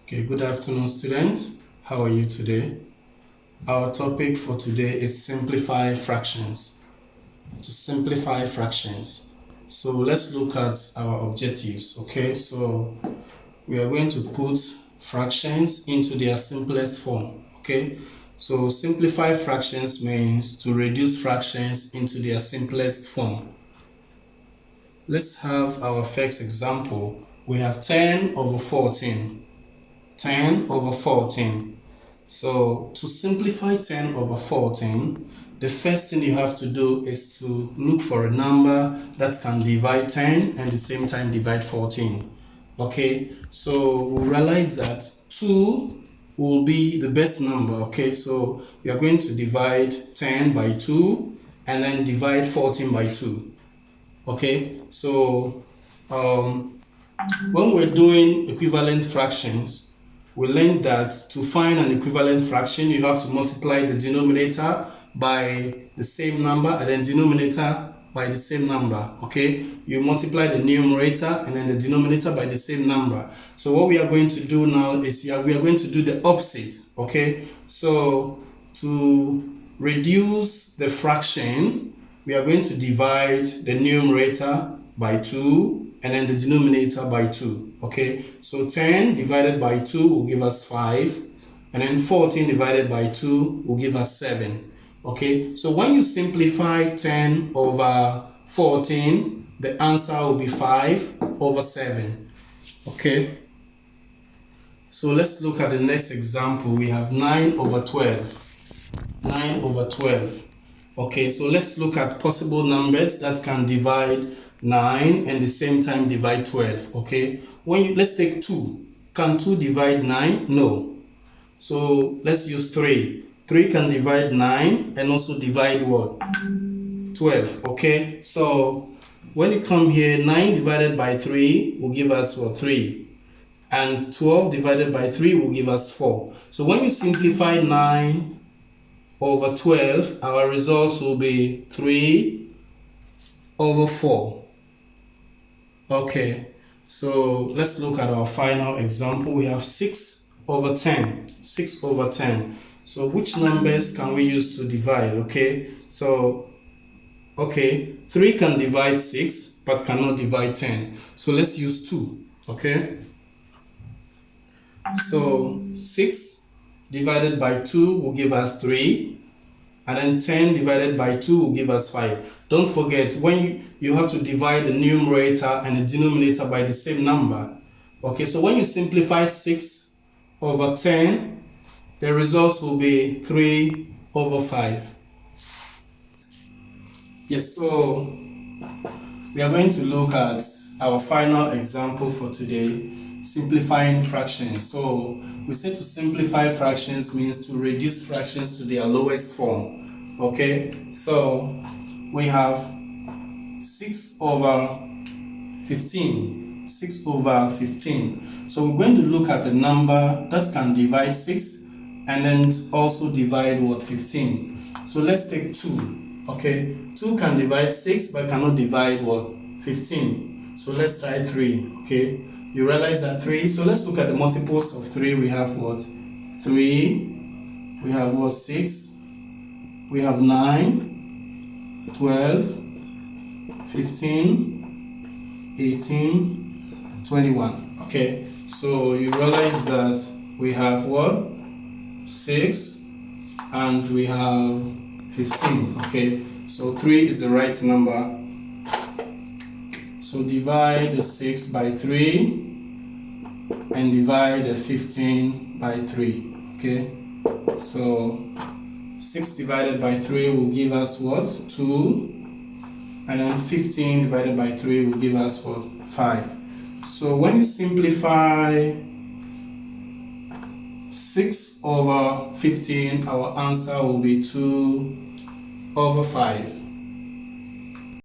Okay, good afternoon, students. How are you today? Our topic for today is simplify fractions. To simplify fractions. So let's look at our objectives. Okay, so we are going to put fractions into their simplest form. Okay, so simplify fractions means to reduce fractions into their simplest form. Let's have our first example. We have 10 over 14. 10 over 14. So to simplify 10 over 14, the first thing you have to do is to look for a number that can divide 10 and at the same time divide 14. Okay, so we realize that 2 will be the best number. Okay, so we are going to divide 10 by 2 and then divide 14 by 2. Okay, so when we're doing equivalent fractions, we learned that to find an equivalent fraction, you have to multiply the denominator by the same number and then denominator by the same number. Okay, you multiply the numerator and then the denominator by the same number. So what we are going to do now is we are going to do the opposite. Okay, so to reduce the fraction, we are going to divide the numerator by 2 and then the denominator by 2. Okay, so 10 divided by 2 will give us 5, and then 14 divided by 2 will give us 7. Okay, so when you simplify 10 over 14, the answer will be 5 over 7. Okay, so let's look at the next example. We have 9 over 12. 9 over 12. Okay, so let's look at possible numbers that can divide 9 and at the same time divide 12. Okay, let's take 2. Can 2 divide 9? No. So let's use 3. 3 can divide 9 and also divide what? 12. Okay, so when you come here, 9 divided by 3 will give us what? 3. And 12 divided by 3 will give us 4. So when you simplify 9 over 12, our results will be 3 over 4. Okay, so let's look at our final example. We have 6 over 10. 6 over 10. So which numbers can we use to divide? Okay, so 3 can divide 6 but cannot divide 10. So let's use 2. Okay, so 6 divided by 2 will give us 3, and then 10 divided by 2 will give us 5. Don't forget, when you have to divide the numerator and the denominator by the same number. Okay, so when you simplify 6 over 10, the results will be 3 over 5. Yes, so we are going to look at our final example for today, simplifying fractions. So we said to simplify fractions means to reduce fractions to their lowest form. Okay, so we have 6 over 15. 6 over 15. So we're going to look at a number that can divide 6 and then also divide what? 15. So let's take 2. Okay, 2 can divide 6 but cannot divide what? 15. So let's try 3. Okay, you realize that 3. So let's look at the multiples of 3. We have what? 3. We have what? 6. We have 9, 12, 15, 18, 21. Okay, so you realize that we have what? 6 and we have 15. Okay, so 3 is the right number. So divide the 6 by 3 and divide the 15 by 3. Okay, so 6 divided by 3 will give us what? 2. And then 15 divided by 3 will give us what? 5. So when you simplify 6 over 15, our answer will be 2 over 5.